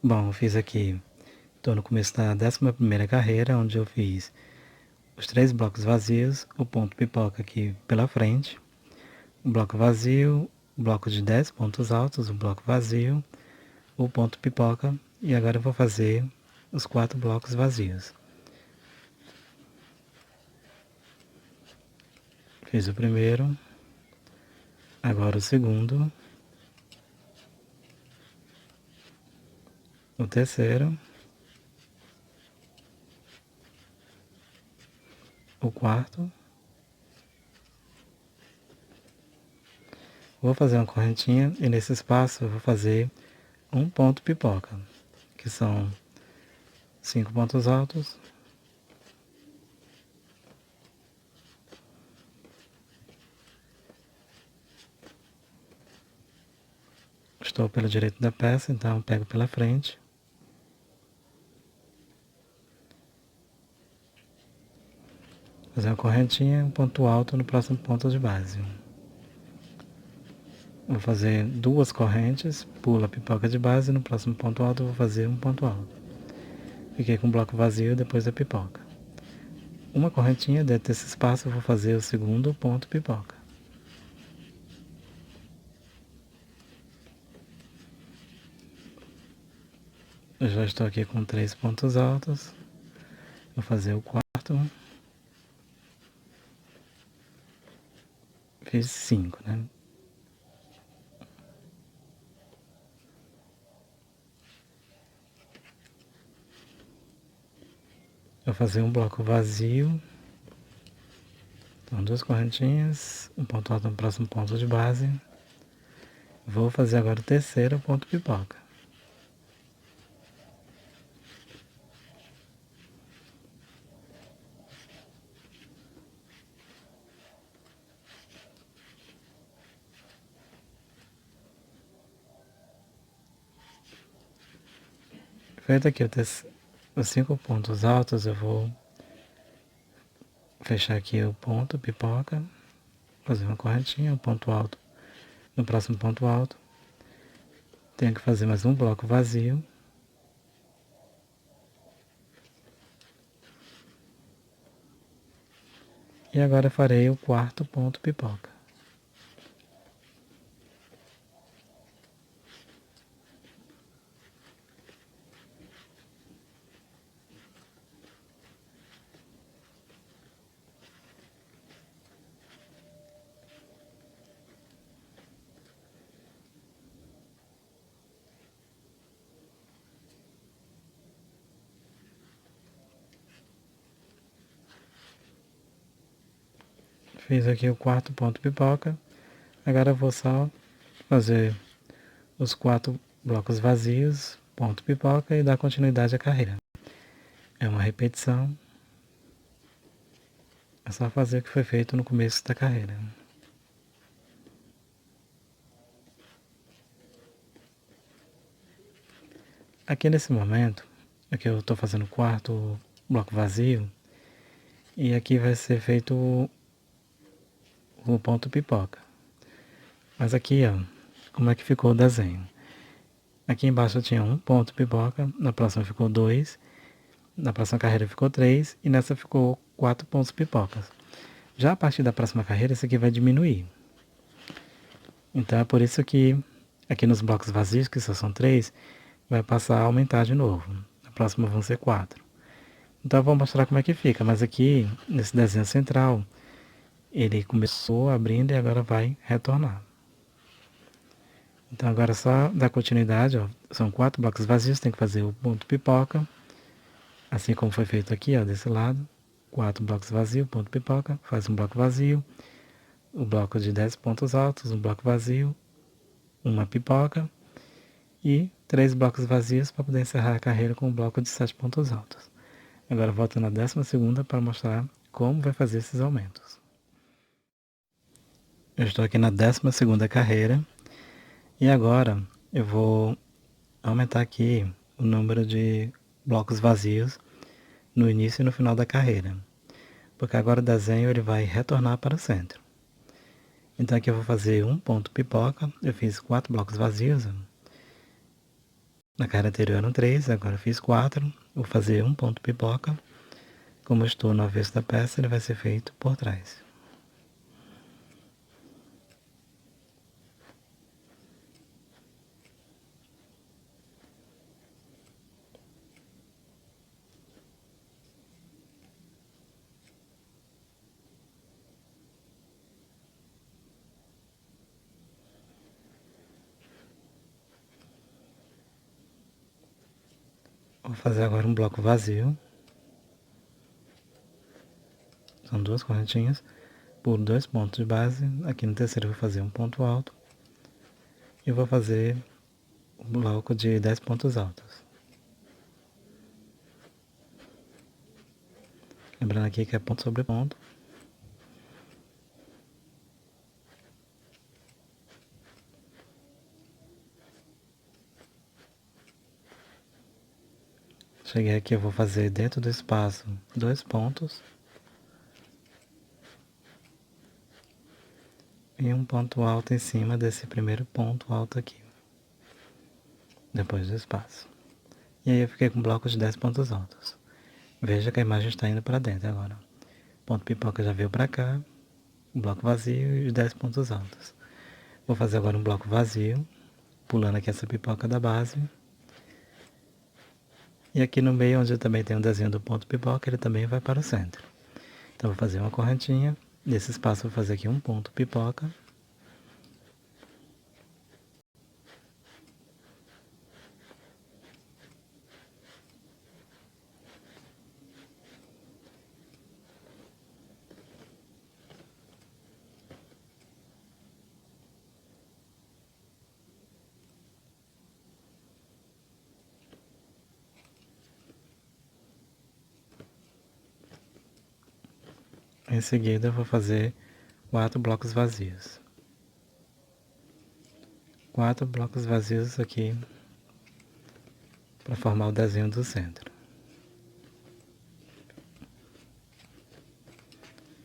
Bom, eu fiz aqui, estou no começo da 11ª carreira, onde eu fiz os 3 blocos vazios, o ponto pipoca aqui pela frente, o bloco vazio, o bloco de 10 pontos altos, o bloco vazio, o ponto pipoca, e agora eu vou fazer os 4 blocos vazios. Fiz o primeiro, agora o segundo, o terceiro, o quarto. Vou fazer uma correntinha e nesse espaço eu vou fazer um ponto pipoca, que são 5 pontos altos, estou pelo direito da peça, então pego pela frente, fazer uma correntinha, um ponto alto no próximo ponto de base. Vou fazer 2 correntes, pulo a pipoca de base, no próximo ponto alto eu vou fazer um ponto alto. Fiquei com o bloco vazio depois da pipoca. Uma correntinha dentro desse espaço eu vou fazer o segundo ponto pipoca. Eu já estou aqui com 3 pontos altos. Vou fazer o quarto. Fiz 5, né? Vou fazer um bloco vazio. Então, 2 correntinhas, um ponto alto no próximo ponto de base. Vou fazer agora o terceiro ponto pipoca. Feito aqui os 5 pontos altos, eu vou fechar aqui o ponto pipoca, fazer uma correntinha, um ponto alto no próximo ponto alto. Tenho que fazer mais um bloco vazio. E agora farei o quarto ponto pipoca. Fiz aqui o quarto ponto pipoca. Agora eu vou só fazer os 4 blocos vazios, ponto pipoca, e dar continuidade à carreira. É uma repetição. É só fazer o que foi feito no começo da carreira. Aqui nesse momento, aqui eu estou fazendo o quarto bloco vazio, e aqui vai ser feito o ponto pipoca. Mas aqui, ó, como é que ficou o desenho? Aqui embaixo eu tinha um ponto pipoca, na próxima ficou 2, na próxima carreira ficou 3 e nessa ficou 4 pontos pipocas. Já a partir da próxima carreira, isso aqui vai diminuir. Então é por isso que aqui nos blocos vazios, que só são 3, vai passar a aumentar de novo. Na próxima vão ser 4. Então eu vou mostrar como é que fica, mas aqui nesse desenho central, ele começou abrindo e agora vai retornar. Então agora é só dar continuidade, ó. São 4 blocos vazios, tem que fazer o ponto pipoca, assim como foi feito aqui, ó, desse lado. 4 blocos vazios, ponto pipoca, faz um bloco vazio, o bloco de 10 pontos altos, um bloco vazio, uma pipoca e 3 blocos vazios para poder encerrar a carreira com um bloco de 7 pontos altos. Agora volto na 12ª para mostrar como vai fazer esses aumentos. Eu estou aqui na 12ª carreira e agora eu vou aumentar aqui o número de blocos vazios no início e no final da carreira, porque agora o desenho ele vai retornar para o centro. Então aqui eu vou fazer um ponto pipoca, eu fiz 4 blocos vazios, Na carreira anterior eram 3, agora eu fiz 4. Vou fazer um ponto pipoca. Como eu estou no avesso da peça, ele vai ser feito por trás. Vou fazer agora um bloco vazio. São 2 correntinhas. Pulo 2 pontos de base. Aqui no terceiro eu vou fazer um ponto alto. E vou fazer o bloco de 10 pontos altos. Lembrando aqui que é ponto sobre ponto. Cheguei aqui, eu vou fazer dentro do espaço 2 pontos. E um ponto alto em cima desse primeiro ponto alto aqui. Depois do espaço. E aí eu fiquei com um bloco de 10 pontos altos. Veja que a imagem está indo para dentro agora. O ponto pipoca já veio para cá. Um bloco vazio e os 10 pontos altos. Vou fazer agora um bloco vazio. Pulando aqui essa pipoca da base. E aqui no meio, onde eu também tenho um desenho do ponto pipoca, ele também vai para o centro. Então vou fazer uma correntinha. Nesse espaço vou fazer aqui um ponto pipoca. Em seguida eu vou fazer 4 blocos vazios. 4 blocos vazios aqui para formar o desenho do centro.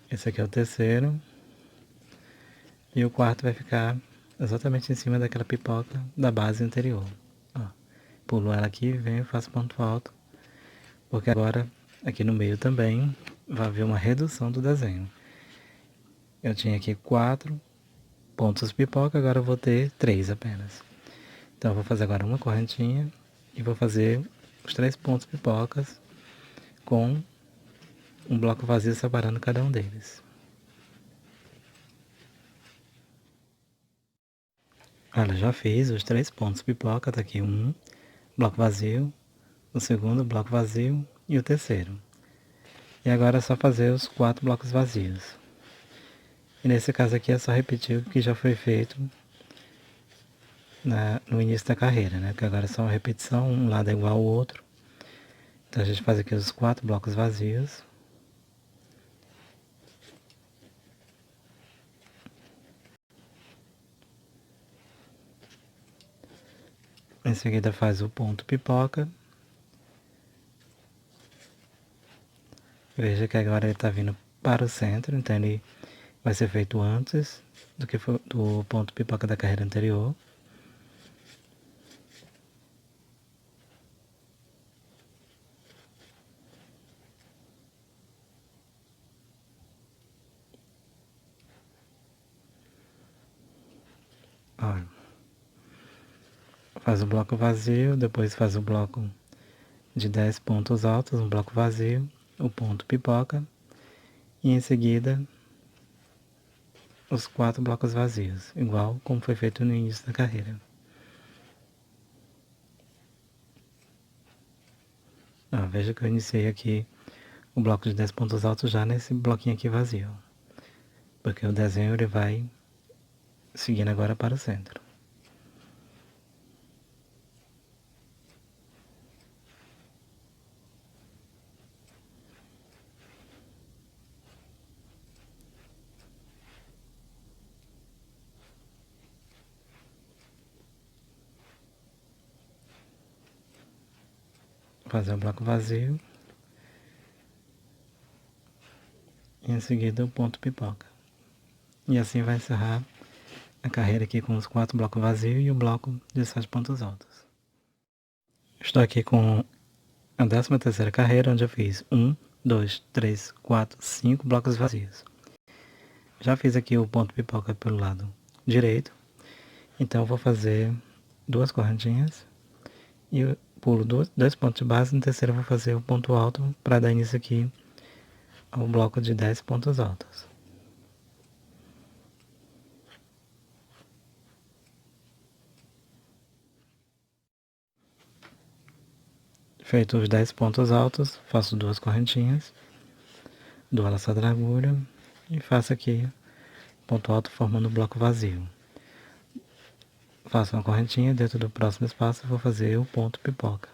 Esse aqui é o terceiro. E o quarto vai ficar exatamente em cima daquela pipoca da base anterior. Ó, pulo ela aqui, venho e faço ponto alto. Porque agora, aqui no meio também, vai haver uma redução do desenho. Eu tinha aqui 4 pontos pipoca, agora eu vou ter 3 apenas. Então eu vou fazer agora uma correntinha e vou fazer os 3 pontos pipocas com um bloco vazio separando cada um deles. Olha, já fiz os 3 pontos pipoca, tá aqui um bloco vazio, o segundo bloco vazio e o terceiro. E agora é só fazer os 4 blocos vazios. E nesse caso aqui é só repetir o que já foi feito no início da carreira, né? Que agora é só uma repetição, um lado é igual ao outro. Então a gente faz aqui os 4 blocos vazios. Em seguida faz o ponto pipoca. Veja que agora ele está vindo para o centro, então ele vai ser feito antes do ponto pipoca da carreira anterior. Olha, faz o bloco vazio, depois faz o bloco de 10 pontos altos, um bloco vazio, o ponto pipoca, e em seguida os 4 blocos vazios, igual como foi feito no início da carreira. Veja que eu iniciei aqui o bloco de 10 pontos altos já nesse bloquinho aqui vazio, porque o desenho ele vai seguindo agora para o centro. Fazer o bloco vazio e em seguida o ponto pipoca. E assim vai encerrar a carreira aqui com os 4 blocos vazios e o bloco de 7 pontos altos. Estou aqui com a 13ª carreira, onde eu fiz 1, 2, 3, 4, 5 blocos vazios. Já fiz aqui o ponto pipoca pelo lado direito, então eu vou fazer 2 correntinhas e eu pulo 2 pontos de base. No terceiro eu vou fazer o ponto alto para dar início aqui ao bloco de 10 pontos altos. Feito os 10 pontos altos, faço 2 correntinhas, dou a laçada na agulha e faço aqui ponto alto formando um bloco vazio. Faço uma correntinha, dentro do próximo espaço vou fazer o ponto pipoca.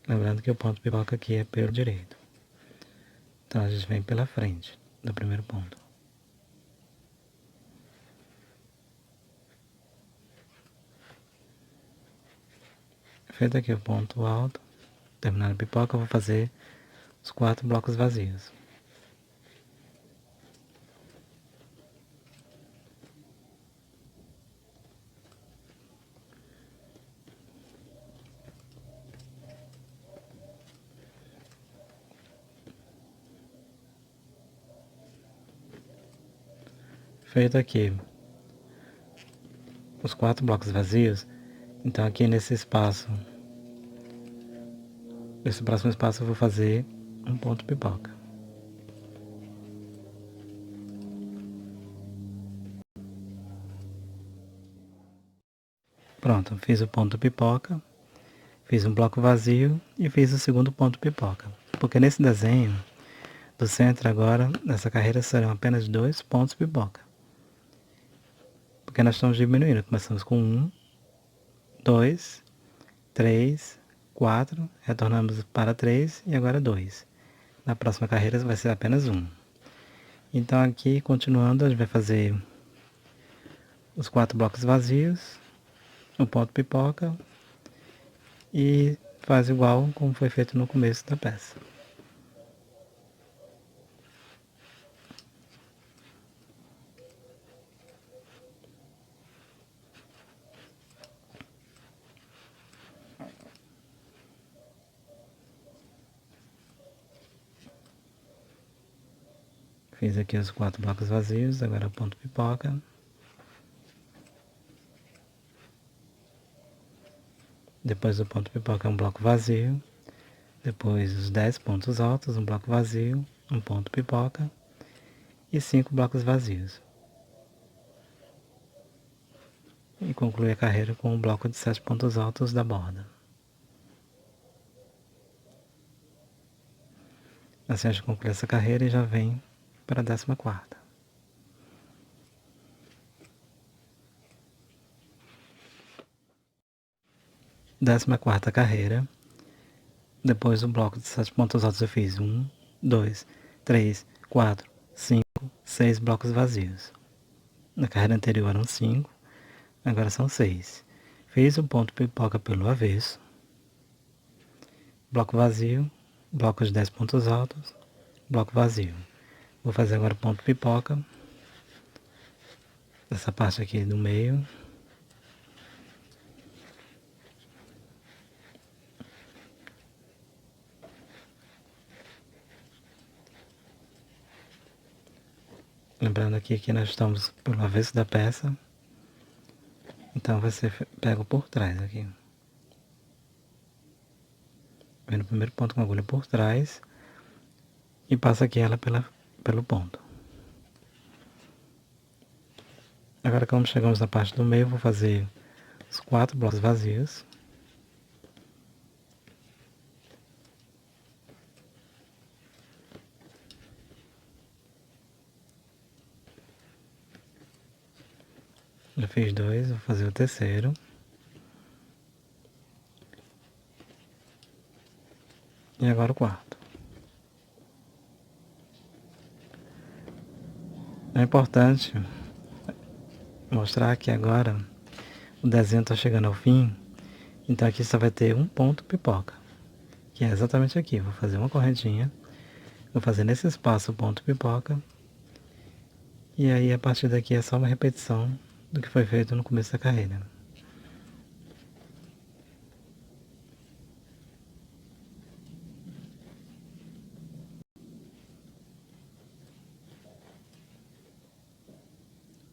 Lembrando que o ponto pipoca aqui é pelo direito. Então a gente vem pela frente do primeiro ponto. Feito aqui o ponto alto, terminando a pipoca, eu vou fazer os 4 blocos vazios. Feito aqui os 4 blocos vazios, então aqui nesse espaço, nesse próximo espaço eu vou fazer um ponto pipoca. Pronto, fiz o ponto pipoca, fiz um bloco vazio e fiz o segundo ponto pipoca. Porque nesse desenho do centro agora, nessa carreira serão apenas 2 pontos pipoca. Porque nós estamos diminuindo, começamos com 1, 2, 3, 4, retornamos para 3 e agora 2. Na próxima carreira vai ser apenas 1. Então aqui, continuando, a gente vai fazer os 4 blocos vazios, o ponto pipoca e faz igual como foi feito no começo da peça. Fiz aqui os 4 blocos vazios, agora o ponto pipoca. Depois do ponto pipoca, um bloco vazio. Depois os 10 pontos altos, um bloco vazio, um ponto pipoca e 5 blocos vazios. E conclui a carreira com um bloco de 7 pontos altos da borda. Assim a gente conclui essa carreira e já vem para a 14ª. Décima quarta carreira. Depois do bloco de 7 pontos altos eu fiz 1, 2, 3, 4, 5, 6 blocos vazios. Na carreira anterior eram 5, agora são 6. Fiz o ponto pipoca pelo avesso. Bloco vazio, bloco de 10 pontos altos, bloco vazio. Vou fazer agora o ponto pipoca. Essa parte aqui do meio. Lembrando aqui que nós estamos pelo avesso da peça. Então você pega por trás aqui. Vem no primeiro ponto com a agulha por trás e passa aqui ela pelo ponto. Agora, como chegamos na parte do meio, vou fazer os 4 blocos vazios. Já fiz 2, vou fazer o terceiro. E agora o quarto. É importante mostrar que agora o desenho está chegando ao fim. Então aqui só vai ter um ponto pipoca, que é exatamente aqui. Vou fazer uma correntinha, Vou fazer nesse espaço o ponto pipoca. E aí, a partir daqui, é só uma repetição do que foi feito no começo da carreira.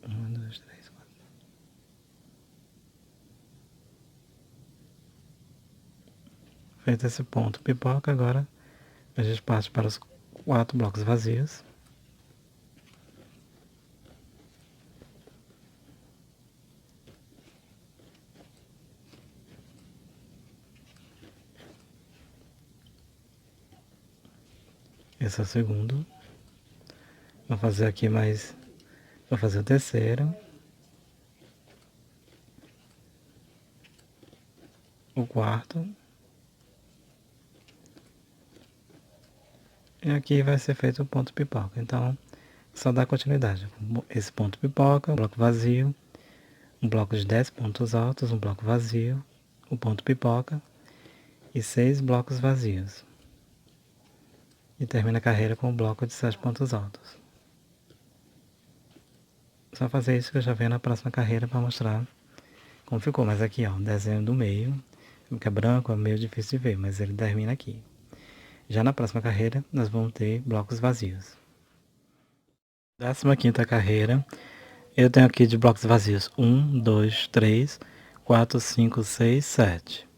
Um, dois, três, quatro. Feito esse ponto pipoca, agora a gente parte para os 4 blocos vazios. Esse é o segundo. Vou fazer aqui mais... Vou fazer o terceiro. O quarto. E aqui vai ser feito o ponto pipoca. Então, só dá continuidade. Esse ponto pipoca, um bloco vazio, um bloco de 10 pontos altos, um bloco vazio, o ponto pipoca e 6 blocos vazios. E termina a carreira com um bloco de 7 pontos altos. Só fazer isso que eu já venho na próxima carreira para mostrar como ficou. Mas aqui, ó, o desenho do meio, que é branco, é meio difícil de ver, mas ele termina aqui. Já na próxima carreira, nós vamos ter blocos vazios. 15ª carreira, eu tenho aqui de blocos vazios 1, 2, 3, 4, 5, 6, 7.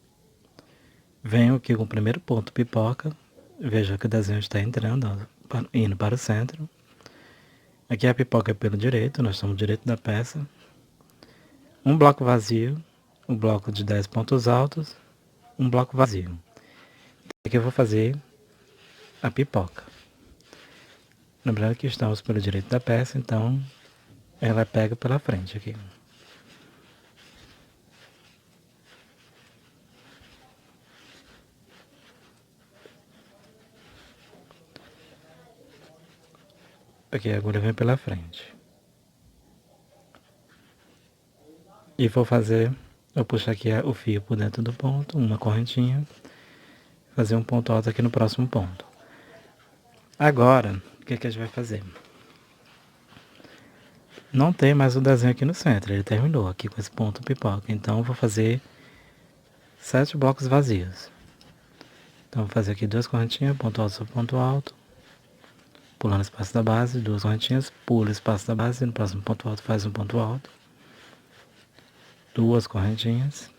Venho aqui com o primeiro ponto pipoca. Veja que o desenho está entrando, ó, indo para o centro. Aqui a pipoca é pelo direito, nós estamos direito da peça. Um bloco vazio, um bloco de 10 pontos altos, um bloco vazio. Aqui eu vou fazer a pipoca. Lembrando que estamos pelo direito da peça, então ela pega pela frente aqui. Aqui a agulha vem pela frente. E vou fazer, eu puxo aqui o fio por dentro do ponto, uma correntinha, fazer um ponto alto aqui no próximo ponto. Agora, o que a gente vai fazer? Não tem mais o desenho aqui no centro, ele terminou aqui com esse ponto pipoca. Então eu vou fazer 7 blocos vazios. Então vou fazer aqui 2 correntinhas, ponto alto sobre ponto alto, pulando o espaço da base, 2 correntinhas, pula o espaço da base, no próximo ponto alto faz um ponto alto, 2 correntinhas,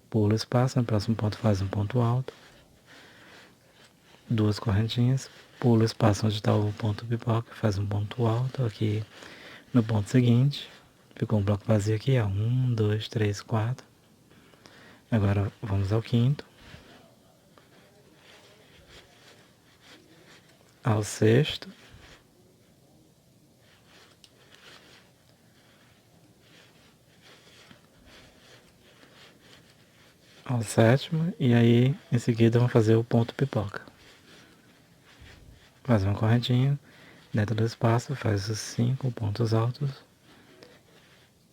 pula o espaço, no próximo ponto faz um ponto alto, 2 correntinhas, pula o espaço onde está o ponto pipoca, faz um ponto alto aqui no ponto seguinte. Ficou um bloco vazio aqui, ó, 1, 2, 3, 4. Agora vamos ao quinto, ao sexto, ao sétimo, e aí em seguida vamos fazer o ponto pipoca. Faz uma correntinha dentro do espaço, faz os 5 pontos altos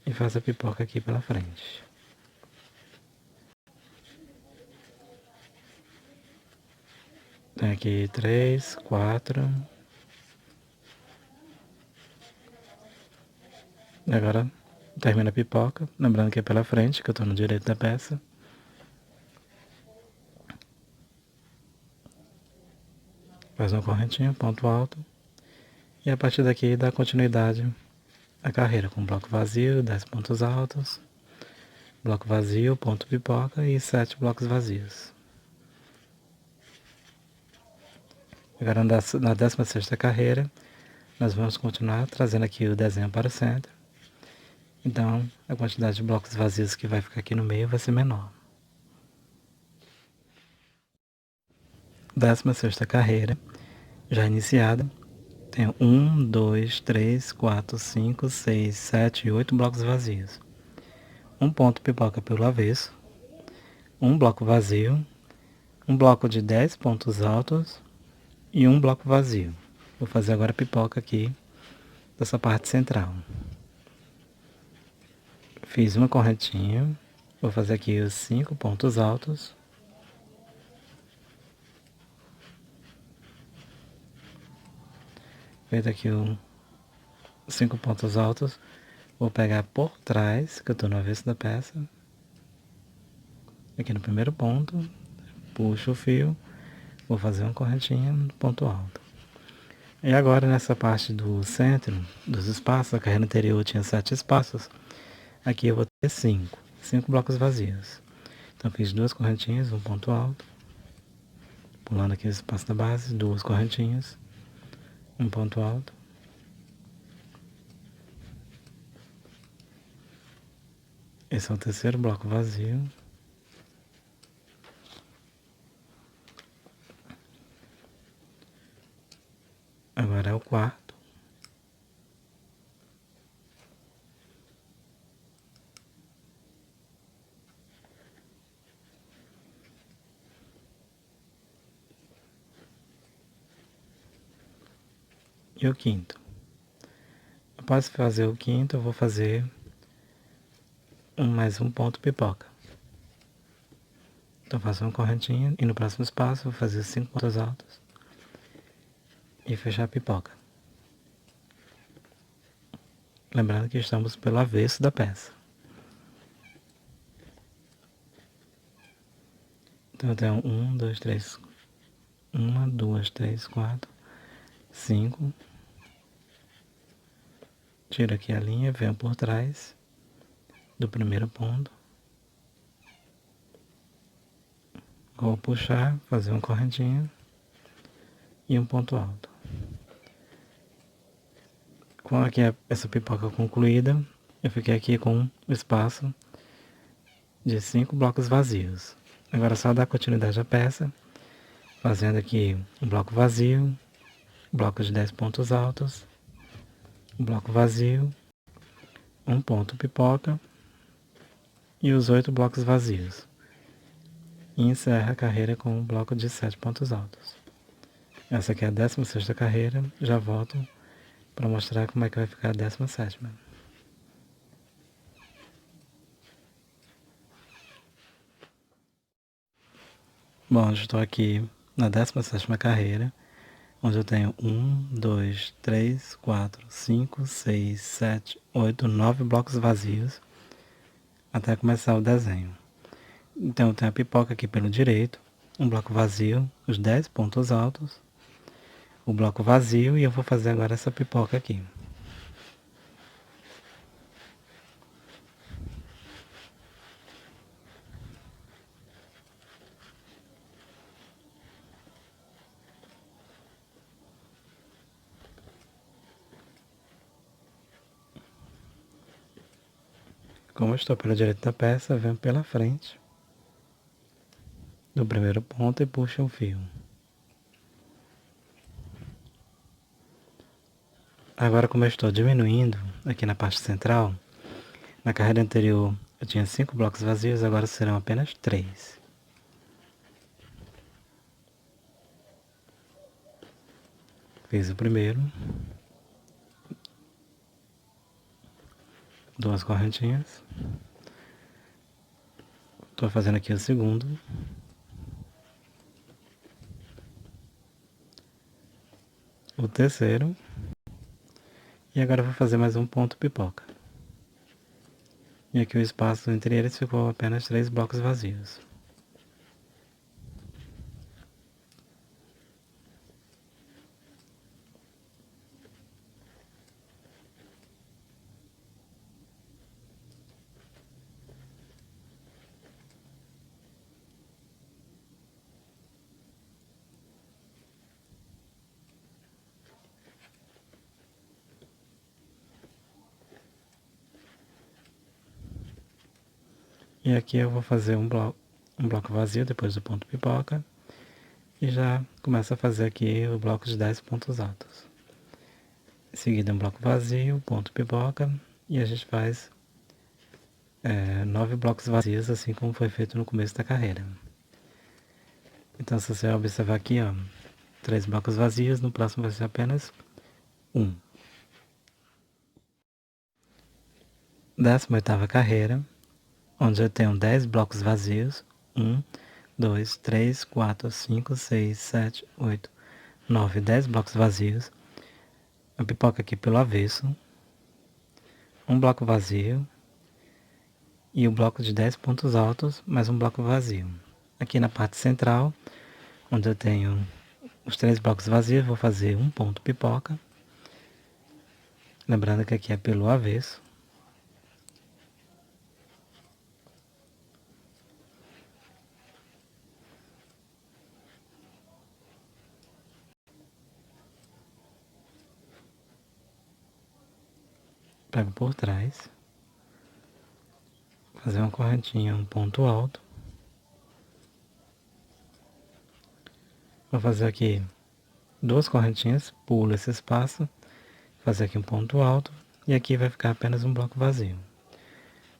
e faz a pipoca aqui pela frente. Tem aqui 3, 4. Agora termina a pipoca, lembrando que é pela frente, que eu estou no direito da peça. Faz uma correntinha, ponto alto. E a partir daqui dá continuidade à carreira, com bloco vazio, 10 pontos altos, bloco vazio, ponto pipoca e 7 blocos vazios. Agora na 16ª carreira, nós vamos continuar trazendo aqui o desenho para o centro. Então, a quantidade de blocos vazios que vai ficar aqui no meio vai ser menor. 16ª carreira, já iniciada, tenho 1, 2, 3, 4, 5, 6, 7 e 8 blocos vazios. Um ponto pipoca pelo avesso, um bloco vazio, um bloco de 10 pontos altos e um bloco vazio. Vou fazer agora a pipoca aqui dessa parte central. Fiz uma correntinha, vou fazer aqui os 5 pontos altos. Feito aqui os 5 pontos altos, vou pegar por trás, que eu estou no avesso da peça. Aqui no primeiro ponto, puxo o fio, vou fazer uma correntinha no ponto alto. E agora nessa parte do centro, dos espaços, a carreira anterior tinha 7 espaços, aqui eu vou ter 5 blocos vazios. Então fiz 2 correntinhas, um ponto alto, pulando aqui o espaço da base, 2 correntinhas, um ponto alto. Esse é o terceiro bloco vazio. Agora é o quarto. E o quinto. Após fazer o quinto, eu vou fazer mais um ponto pipoca. Então faço uma correntinha e no próximo espaço vou fazer 5 pontos altos e fechar a pipoca. Lembrando que estamos pelo avesso da peça. Então eu tenho 1, 2, 3, 1, 2, 3, 4, 5. Tiro aqui a linha, venho por trás do primeiro ponto. Vou puxar, fazer uma correntinha e um ponto alto. Com aqui essa pipoca concluída, eu fiquei aqui com o espaço de 5 blocos vazios. Agora é só dar continuidade à peça, fazendo aqui um bloco vazio, bloco de 10 pontos altos, um bloco vazio, um ponto pipoca e os 8 blocos vazios. E encerra a carreira com um bloco de 7 pontos altos. Essa aqui é a 16ª carreira, já volto para mostrar como é que vai ficar a 17ª. Bom, estou aqui na 17ª carreira, onde eu tenho 1, 2, 3, 4, 5, 6, 7, 8, 9 blocos vazios até começar o desenho. Então eu tenho a pipoca aqui pelo direito, um bloco vazio, os 10 pontos altos, o bloco vazio e eu vou fazer agora essa pipoca aqui. Como eu estou pelo direito da peça, venho pela frente do primeiro ponto e puxo o fio. Agora, como eu estou diminuindo aqui na parte central, na carreira anterior eu tinha 5 blocos vazios, agora serão apenas 3. Fiz o primeiro, 2 correntinhas. Estou fazendo aqui o segundo. O terceiro. E agora eu vou fazer mais um ponto pipoca. E aqui o espaço entre eles ficou apenas 3 blocos vazios. E aqui eu vou fazer um bloco vazio depois do ponto pipoca. E já começo a fazer aqui o bloco de 10 pontos altos. Em seguida um bloco vazio, ponto pipoca. E a gente faz 9 blocos vazios, assim como foi feito no começo da carreira. Então se você observar aqui, ó, 3 blocos vazios, no próximo vai ser apenas 1. 18ª carreira, onde eu tenho 10 blocos vazios, 1, 2, 3, 4, 5, 6, 7, 8, 9, 10 blocos vazios. a pipoca aqui pelo avesso, um bloco vazio e o bloco de 10 pontos altos, mais um bloco vazio. Aqui na parte central, onde eu tenho os 3 blocos vazios, vou fazer um ponto pipoca. Lembrando que aqui é pelo avesso. Pego por trás. Fazer uma correntinha, um ponto alto. Vou fazer aqui 2 correntinhas, pulo esse espaço, fazer aqui um ponto alto e aqui vai ficar apenas um bloco vazio.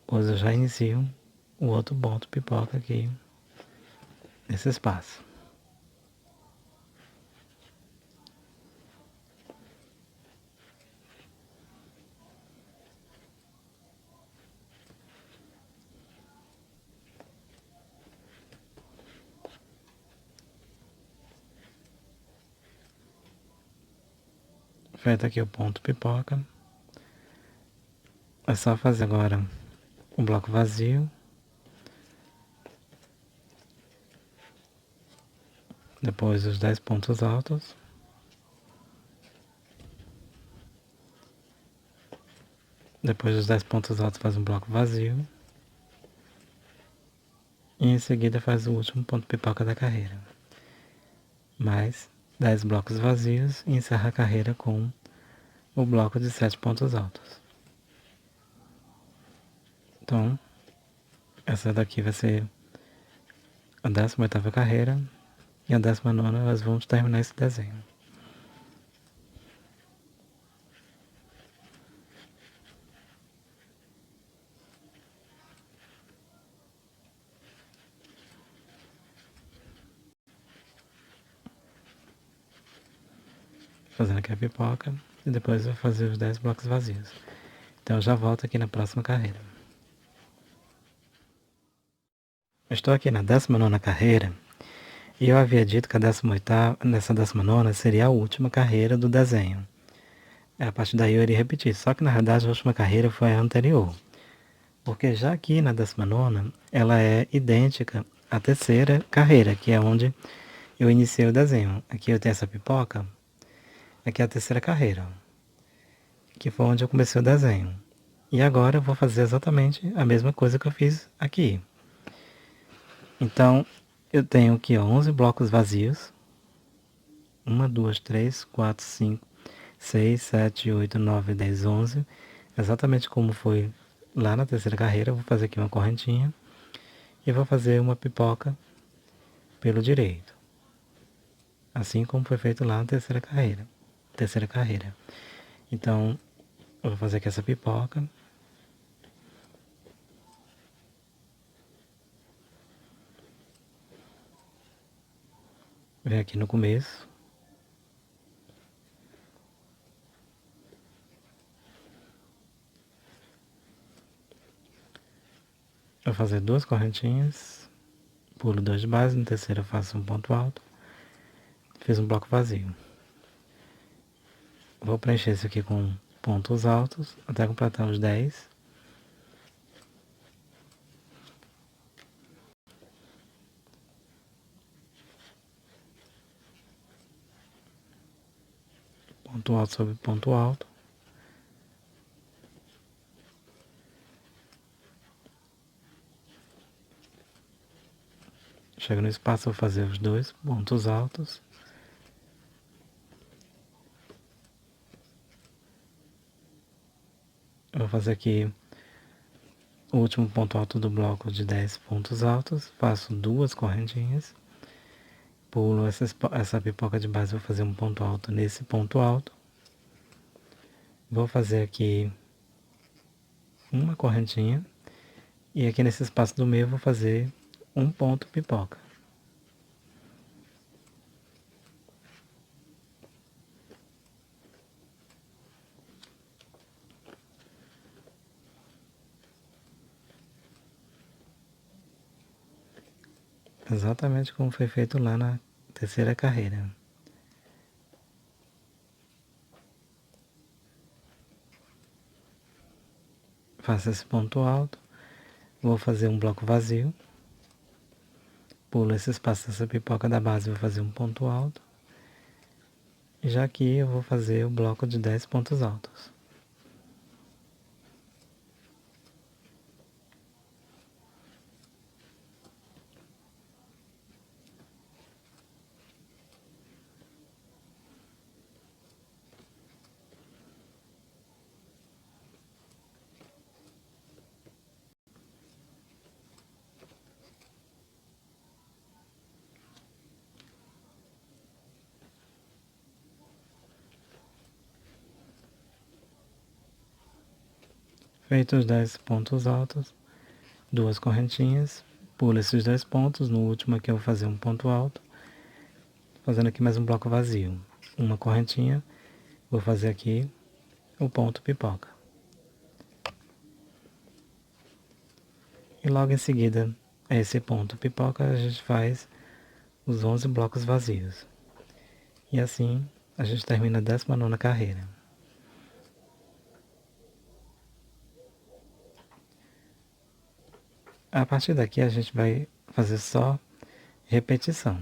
Depois eu já inicio o outro ponto pipoca aqui nesse espaço. Feito aqui o ponto pipoca, é só fazer agora um bloco vazio, depois os 10 pontos altos, depois dos 10 pontos altos faz um bloco vazio, e em seguida faz o último ponto pipoca da carreira. Mais 10 blocos vazios e encerra a carreira com o bloco de 7 pontos altos. Então, essa daqui vai ser a 18ª carreira e a 19ª nós vamos terminar esse desenho. Fazendo aqui a pipoca e depois eu vou fazer os 10 blocos vazios. Então eu já volto aqui na próxima carreira. Estou aqui na 19ª carreira e eu havia dito que a 18ª, nessa 19ª seria a última carreira do desenho. A partir daí eu iria repetir, só que na realidade a última carreira foi a anterior. Porque já aqui na 19ª ela é idêntica à terceira carreira, que é onde eu iniciei o desenho. Aqui eu tenho essa pipoca, aqui é a terceira carreira, que foi onde eu comecei o desenho. E agora eu vou fazer exatamente a mesma coisa que eu fiz aqui. Então, eu tenho aqui 11 blocos vazios. 1, 2, 3, 4, 5, 6, 7, 8, 9, 10, 11. Exatamente como foi lá na terceira carreira, eu vou fazer aqui uma correntinha e vou fazer uma pipoca pelo direito. Assim como foi feito lá na terceira carreira. Então, eu vou fazer aqui essa pipoca. Vem aqui no começo. Eu vou fazer 2 correntinhas. Pulo 2 de base. No terceiro eu faço um ponto alto. Fiz um bloco vazio. Vou preencher isso aqui com pontos altos até completar os 10. Ponto alto sobre ponto alto. Chego no espaço, vou fazer os 2 pontos altos. Eu vou fazer aqui o último ponto alto do bloco de 10 pontos altos. Faço 2 correntinhas. Pulo essa pipoca de base, vou fazer um ponto alto nesse ponto alto. Vou fazer aqui uma correntinha. E aqui nesse espaço do meio vou fazer um ponto pipoca. Exatamente como foi feito lá na terceira carreira. faço esse ponto alto, vou fazer um bloco vazio, pulo esse espaço dessa pipoca da base, vou fazer um ponto alto, e já aqui eu vou fazer o bloco de 10 pontos altos. Feitos os 10 pontos altos, duas correntinhas, pulo esses 10 pontos, no último aqui eu vou fazer um ponto alto, fazendo aqui mais um bloco vazio. Uma correntinha, vou fazer aqui o ponto pipoca. E logo em seguida a esse ponto pipoca a gente faz os 11 blocos vazios. E assim a gente termina a 19ª carreira. A partir daqui a gente vai fazer só repetição,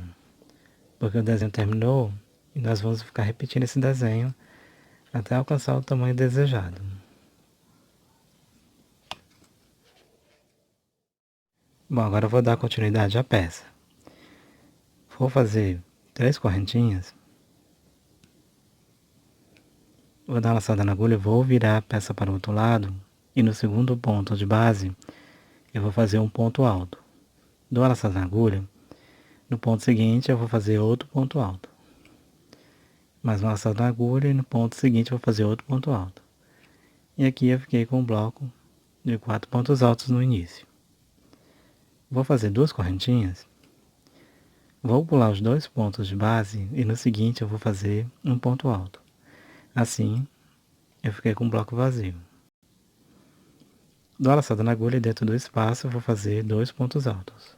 porque o desenho terminou e nós vamos ficar repetindo esse desenho até alcançar o tamanho desejado. Bom, agora eu vou dar continuidade à peça. Vou fazer 3 correntinhas, vou dar uma laçada na agulha, vou virar a peça para o outro lado e no segundo ponto de base eu vou fazer um ponto alto. Dou a laçada na agulha, no ponto seguinte eu vou fazer outro ponto alto. Mais uma laçada na agulha e no ponto seguinte eu vou fazer outro ponto alto. E aqui eu fiquei com um bloco de 4 pontos altos no início. Vou fazer 2 correntinhas, vou pular os 2 pontos de base e no seguinte eu vou fazer um ponto alto. Assim eu fiquei com um bloco vazio. Dou a laçada na agulha e dentro do espaço eu vou fazer 2 pontos altos.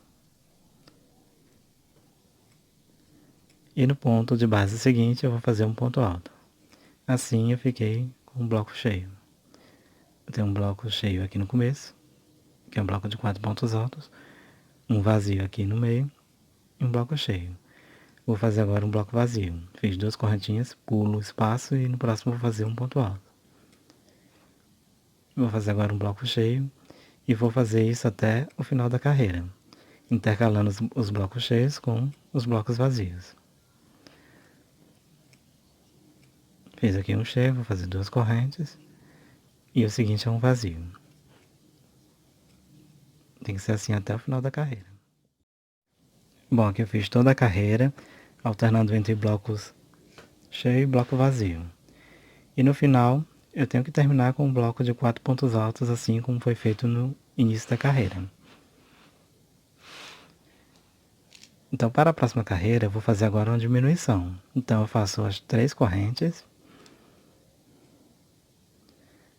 E no ponto de base seguinte eu vou fazer um ponto alto. Assim eu fiquei com um bloco cheio. Eu tenho um bloco cheio aqui no começo, que é um bloco de 4 pontos altos, um vazio aqui no meio e um bloco cheio. Vou fazer agora um bloco vazio. Fiz 2 correntinhas, pulo o espaço e no próximo vou fazer um ponto alto. Vou fazer agora um bloco cheio e vou fazer isso até o final da carreira, intercalando os blocos cheios com os blocos vazios. Fiz aqui um cheio, vou fazer 2 correntes e o seguinte é um vazio. Tem que ser assim até o final da carreira. Bom, aqui eu fiz toda a carreira, alternando entre blocos cheio e bloco vazio. E no final, eu tenho que terminar com um bloco de 4 pontos altos, assim como foi feito no início da carreira. Então, para a próxima carreira, eu vou fazer agora uma diminuição. Então, eu faço as 3 correntes,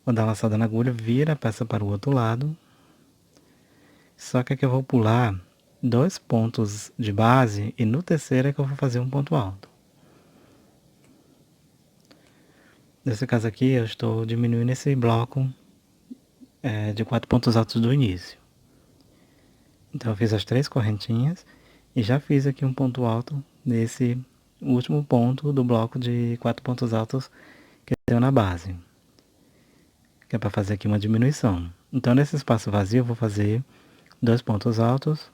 vou dar uma laçada na agulha, vira a peça para o outro lado. Só que aqui eu vou pular 2 pontos de base e no terceiro é que eu vou fazer um ponto alto. Nesse caso aqui, eu estou diminuindo esse bloco de 4 pontos altos do início. Então, eu fiz as 3 correntinhas e já fiz aqui um ponto alto nesse último ponto do bloco de 4 pontos altos que eu tenho na base, que é para fazer aqui uma diminuição. Então, nesse espaço vazio, eu vou fazer 2 pontos altos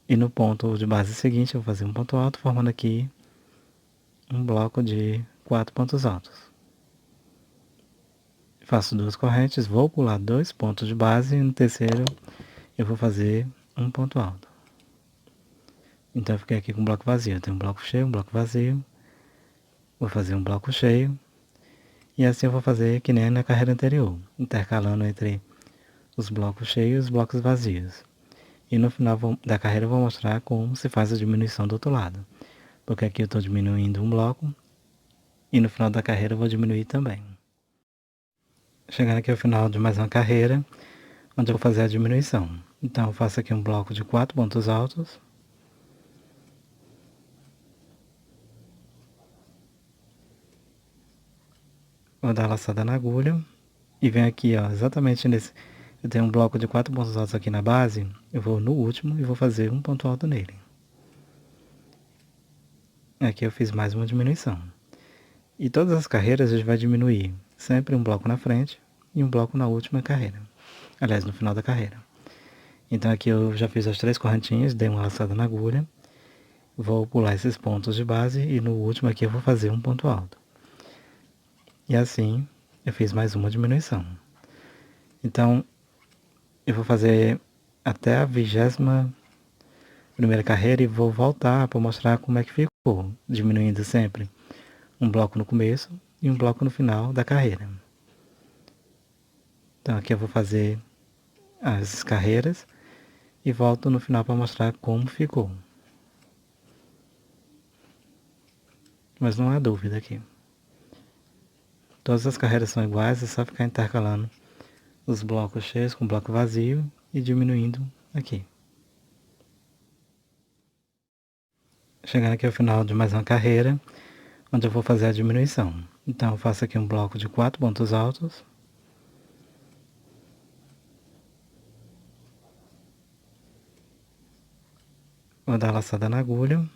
e no ponto de base seguinte, eu vou fazer um ponto alto, formando aqui um bloco de 4 pontos altos. Faço 2 correntes, vou pular 2 pontos de base e no terceiro eu vou fazer um ponto alto. Então eu fiquei aqui com um bloco vazio. Eu tenho um bloco cheio, um bloco vazio. Vou fazer um bloco cheio. E assim eu vou fazer que nem na carreira anterior, intercalando entre os blocos cheios e os blocos vazios. E no final da carreira eu vou mostrar como se faz a diminuição do outro lado. Porque aqui eu estou diminuindo um bloco e no final da carreira eu vou diminuir também. Chegando aqui ao final de mais uma carreira, onde eu vou fazer a diminuição. Então eu faço aqui um bloco de 4 pontos altos. Vou dar a laçada na agulha e venho aqui, ó, exatamente nesse... Eu tenho um bloco de 4 pontos altos aqui na base, eu vou no último e vou fazer um ponto alto nele. Aqui eu fiz mais uma diminuição. E todas as carreiras a gente vai diminuir sempre um bloco na frente e um bloco na última carreira. Aliás, no final da carreira. Então aqui eu já fiz as 3 correntinhas, dei uma laçada na agulha, vou pular esses pontos de base e no último aqui eu vou fazer um ponto alto. E assim eu fiz mais uma diminuição. Então eu vou fazer até a 21ª carreira e vou voltar para mostrar como é que ficou, diminuindo sempre um bloco no começo e um bloco no final da carreira. Então aqui eu vou fazer as carreiras e volto no final para mostrar como ficou. Mas não há dúvida aqui. Todas as carreiras são iguais, é só ficar intercalando os blocos cheios com o bloco vazio e diminuindo aqui. Chegando aqui ao final de mais uma carreira, onde eu vou fazer a diminuição. Então eu faço aqui um bloco de 4 pontos altos. Vou dar a laçada na agulha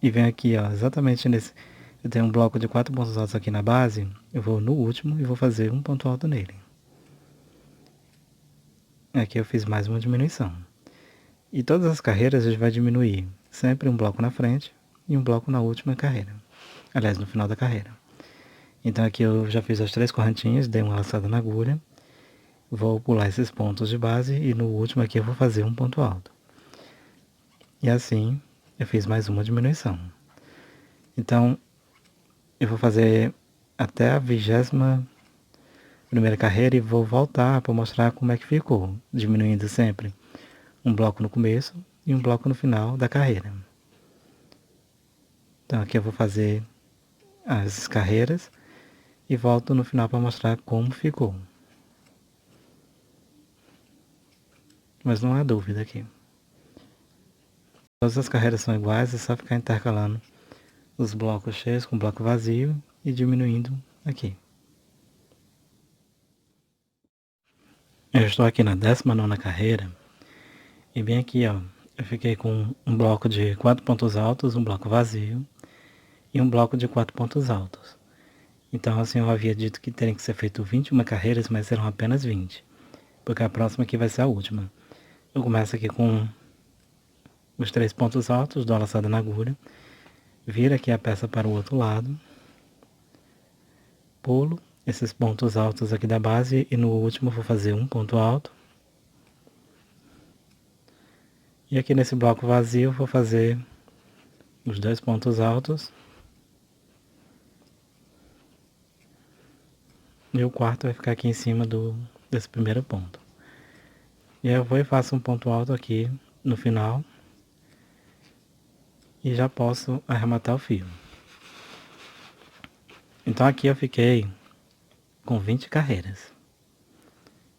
e venho aqui, ó, exatamente nesse... Eu tenho um bloco de 4 pontos altos aqui na base, eu vou no último e vou fazer um ponto alto nele. Aqui eu fiz mais uma diminuição. E todas as carreiras a gente vai diminuir sempre um bloco na frente e um bloco na última carreira. Aliás, no final da carreira. Então aqui eu já fiz as 3 correntinhas, dei uma laçada na agulha, vou pular esses pontos de base e no último aqui eu vou fazer um ponto alto. E assim eu fiz mais uma diminuição. Então eu vou fazer até a 21ª carreira e vou voltar para mostrar como é que ficou, diminuindo sempre um bloco no começo e um bloco no final da carreira. Então aqui eu vou fazer as carreiras e volto no final para mostrar como ficou. Mas não há dúvida aqui. Todas as carreiras são iguais, é só ficar intercalando os blocos cheios com o bloco vazio e diminuindo aqui. Eu estou aqui na 19ª carreira e bem aqui, ó, eu fiquei com um bloco de 4 pontos altos, um bloco vazio e um bloco de 4 pontos altos. Então assim eu havia dito que teriam que ser feito 21 carreiras, mas serão apenas 20, porque a próxima aqui vai ser a última. Eu começo aqui com os 3 pontos altos, dou a laçada na agulha, viro aqui a peça para o outro lado, pulo esses pontos altos aqui da base e no último vou fazer um ponto alto. E aqui nesse bloco vazio vou fazer os 2 pontos altos. E o quarto vai ficar aqui em cima desse primeiro ponto. E aí eu vou e faço um ponto alto aqui no final. E já posso arrematar o fio. Então aqui eu fiquei com 20 carreiras.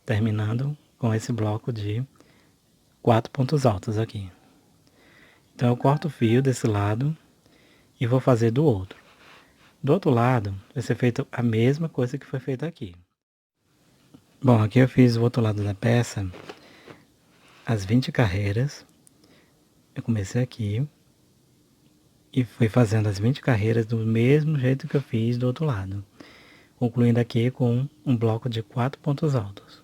Terminando com esse bloco de 4 pontos altos aqui. Então eu corto o fio desse lado e vou fazer do outro. Do outro lado vai ser feita a mesma coisa que foi feita aqui. Bom, aqui eu fiz o outro lado da peça, as 20 carreiras. Eu comecei aqui e fui fazendo as 20 carreiras do mesmo jeito que eu fiz do outro lado, concluindo aqui com um bloco de 4 pontos altos.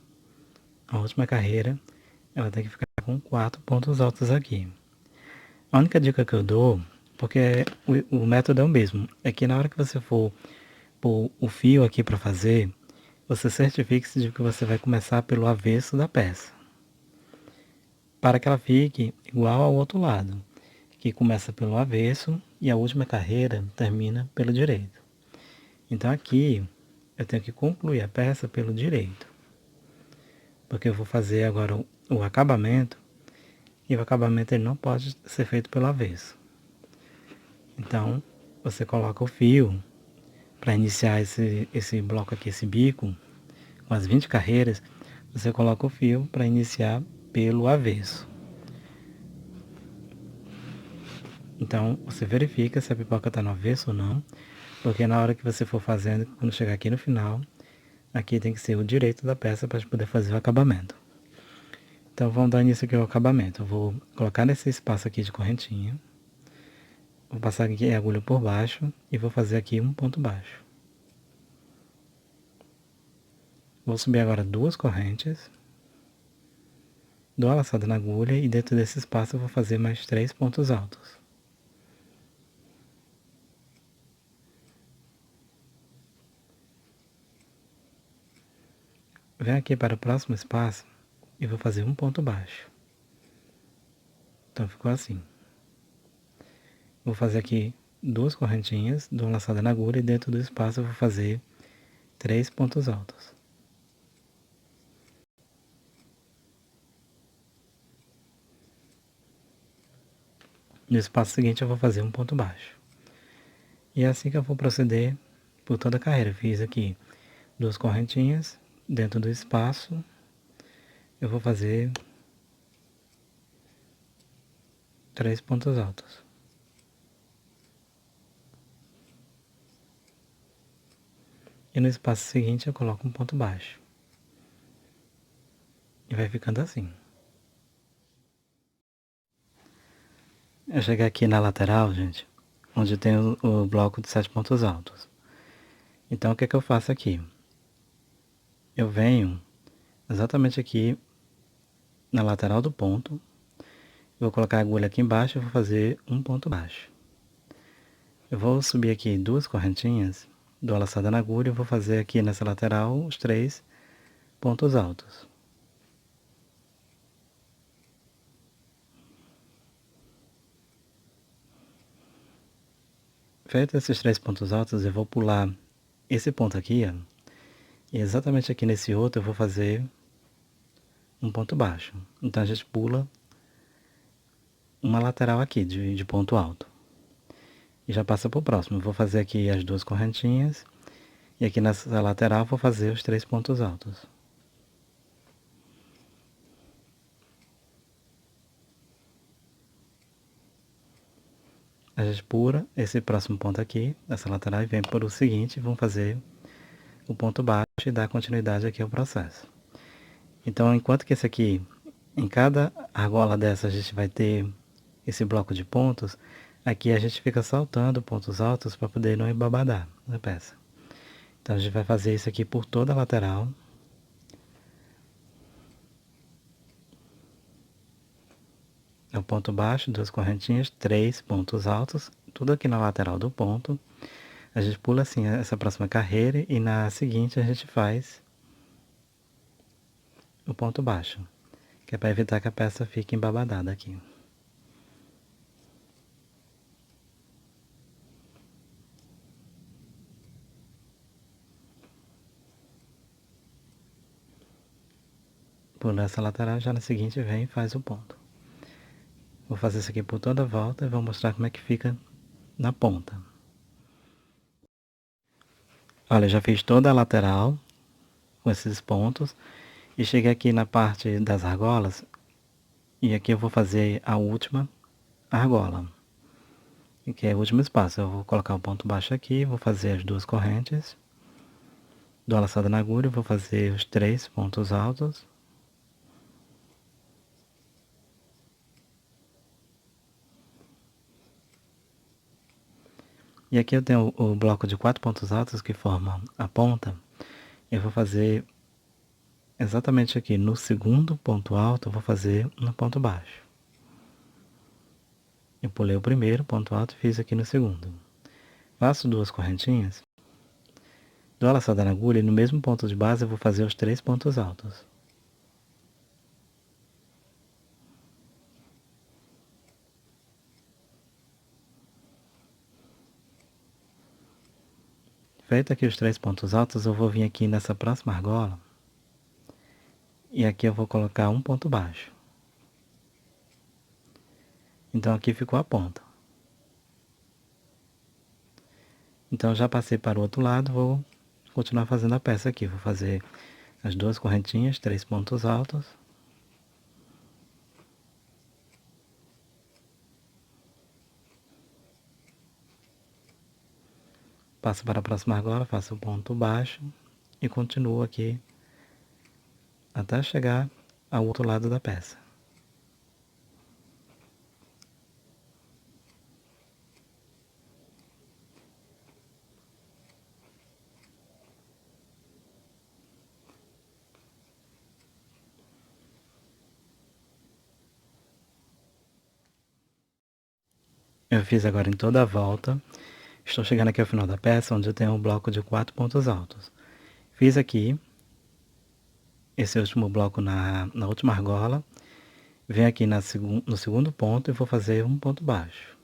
A última carreira ela tem que ficar com 4 pontos altos aqui. A única dica que eu dou, porque o método é o mesmo, é que na hora que você for pôr o fio aqui para fazer, você certifique-se de que você vai começar pelo avesso da peça, para que ela fique igual ao outro lado, que começa pelo avesso e a última carreira termina pelo direito. Então aqui eu tenho que concluir a peça pelo direito, porque eu vou fazer agora o acabamento, e o acabamento ele não pode ser feito pelo avesso. Então você coloca o fio para iniciar esse bloco aqui, esse bico, com as 20 carreiras, você coloca o fio para iniciar pelo avesso. Então você verifica se a pipoca está no avesso ou não, porque na hora que você for fazendo, quando chegar aqui no final, aqui tem que ser o direito da peça para poder fazer o acabamento. Então vamos dar início aqui ao acabamento. Eu vou colocar nesse espaço aqui de correntinha. Vou passar aqui a agulha por baixo e vou fazer aqui um ponto baixo. Vou subir agora 2 correntes. Dou a laçada na agulha e dentro desse espaço eu vou fazer mais 3 pontos altos. Venho aqui para o próximo espaço e vou fazer um ponto baixo. Então ficou assim. Vou fazer aqui 2 correntinhas, dou uma laçada na agulha e dentro do espaço eu vou fazer 3 pontos altos. No espaço seguinte eu vou fazer um ponto baixo. E é assim que eu vou proceder por toda a carreira. Fiz aqui 2 correntinhas, dentro do espaço eu vou fazer 3 pontos altos. E no espaço seguinte eu coloco um ponto baixo. E vai ficando assim. Eu cheguei aqui na lateral, gente, onde tem o bloco de 7 pontos altos. Então o que eu faço aqui? Eu venho exatamente aqui na lateral do ponto, vou colocar a agulha aqui embaixo e vou fazer um ponto baixo. Eu vou subir aqui 2 correntinhas, dou a laçada na agulha e vou fazer aqui nessa lateral os 3 pontos altos. Feito esses 3 pontos altos, eu vou pular esse ponto aqui, ó, e exatamente aqui nesse outro eu vou fazer um ponto baixo. Então a gente pula uma lateral aqui de ponto alto. E já passa para o próximo. Eu vou fazer aqui as 2 correntinhas. E aqui nessa lateral vou fazer os 3 pontos altos. A gente pula esse próximo ponto aqui, nessa lateral, e vem para o seguinte, vamos fazer o ponto baixo e dar continuidade aqui ao processo. Então, enquanto que esse aqui, em cada argola dessa a gente vai ter esse bloco de pontos, aqui a gente fica saltando pontos altos para poder não embabadar na peça. Então a gente vai fazer isso aqui por toda a lateral. É o ponto baixo, 2 correntinhas, 3 pontos altos, tudo aqui na lateral do ponto. A gente pula assim essa próxima carreira e na seguinte a gente faz o ponto baixo, que é para evitar que a peça fique embabadada aqui. Pula essa lateral, já na seguinte vem e faz o ponto. Vou fazer isso aqui por toda a volta e vou mostrar como é que fica na ponta. Olha, já fiz toda a lateral com esses pontos e cheguei aqui na parte das argolas e aqui eu vou fazer a última argola, que é o último espaço. Eu vou colocar o ponto baixo aqui, vou fazer as 2 correntes, dou a laçada na agulha, vou fazer os 3 pontos altos. E aqui eu tenho o bloco de 4 pontos altos que formam a ponta. Eu vou fazer exatamente aqui no segundo ponto alto, eu vou fazer no ponto baixo. Eu pulei o primeiro ponto alto e fiz aqui no segundo. Faço 2 correntinhas, dou a laçada na agulha e no mesmo ponto de base eu vou fazer os 3 pontos altos. Feito aqui os 3 pontos altos, eu vou vir aqui nessa próxima argola e aqui eu vou colocar um ponto baixo. Então aqui ficou a ponta. Então já passei para o outro lado, vou continuar fazendo a peça aqui. Vou fazer as 2 correntinhas, 3 pontos altos. Passo para a próxima argola, faço o ponto baixo e continuo aqui até chegar ao outro lado da peça. Eu fiz agora em toda a volta. Estou chegando aqui ao final da peça, onde eu tenho um bloco de 4 pontos altos. Fiz aqui esse último bloco na última argola. Venho aqui no segundo ponto e vou fazer um ponto baixo.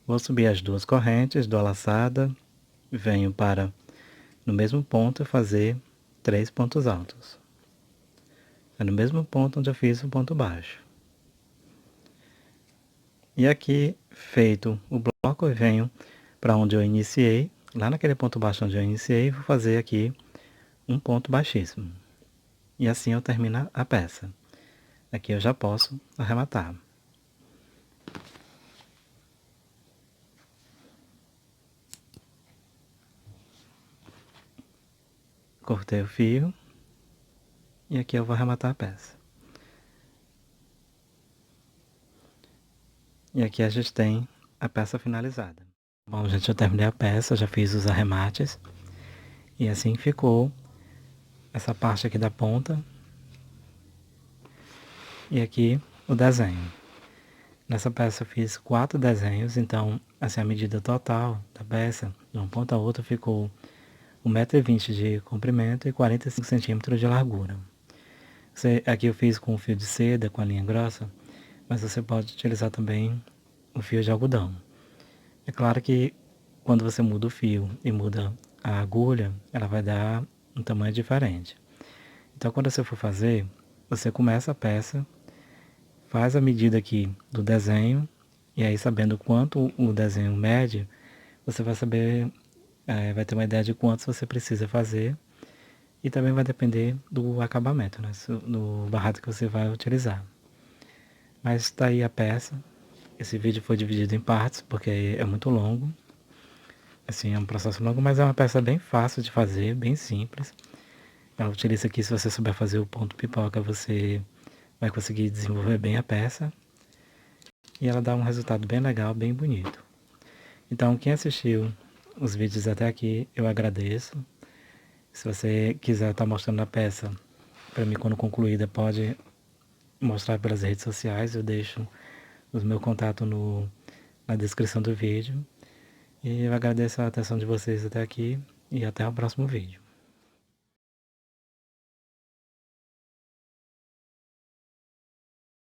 Vou subir as duas correntes, dou a laçada, venho para no mesmo ponto e fazer 3 pontos altos. É no mesmo ponto onde eu fiz o ponto baixo. E aqui, feito o bloco, eu venho para onde eu iniciei, lá naquele ponto baixo onde eu iniciei, vou fazer aqui um ponto baixíssimo. E assim eu termino a peça. Aqui eu já posso arrematar. Cortei o fio e aqui eu vou arrematar a peça. E aqui a gente tem a peça finalizada. Bom, gente, eu terminei a peça, já fiz os arremates. E assim ficou essa parte aqui da ponta. E aqui o desenho. Nessa peça eu fiz 4 desenhos, então assim, a medida total da peça, de uma ponta a outra, ficou 1,20 m de comprimento e 45 cm de largura. Aqui eu fiz com fio de seda, com a linha grossa, mas você pode utilizar também o fio de algodão. É claro que quando você muda o fio e muda a agulha, ela vai dar um tamanho diferente. Então quando você for fazer, você começa a peça, faz a medida aqui do desenho, e aí sabendo quanto o desenho mede, você vai saber, vai ter uma ideia de quantos você precisa fazer, e também vai depender do acabamento, né, do barrado que você vai utilizar. Mas está aí a peça. Esse vídeo foi dividido em partes, porque é muito longo. Assim, é um processo longo, mas é uma peça bem fácil de fazer, bem simples. Ela utiliza aqui, se você souber fazer o ponto pipoca, você vai conseguir desenvolver bem a peça. E ela dá um resultado bem legal, bem bonito. Então, quem assistiu os vídeos até aqui, eu agradeço. Se você quiser estar mostrando a peça para mim quando concluída, pode mostrar pelas redes sociais. Eu deixo o meu contato na descrição do vídeo. E eu agradeço a atenção de vocês até aqui e até o próximo vídeo.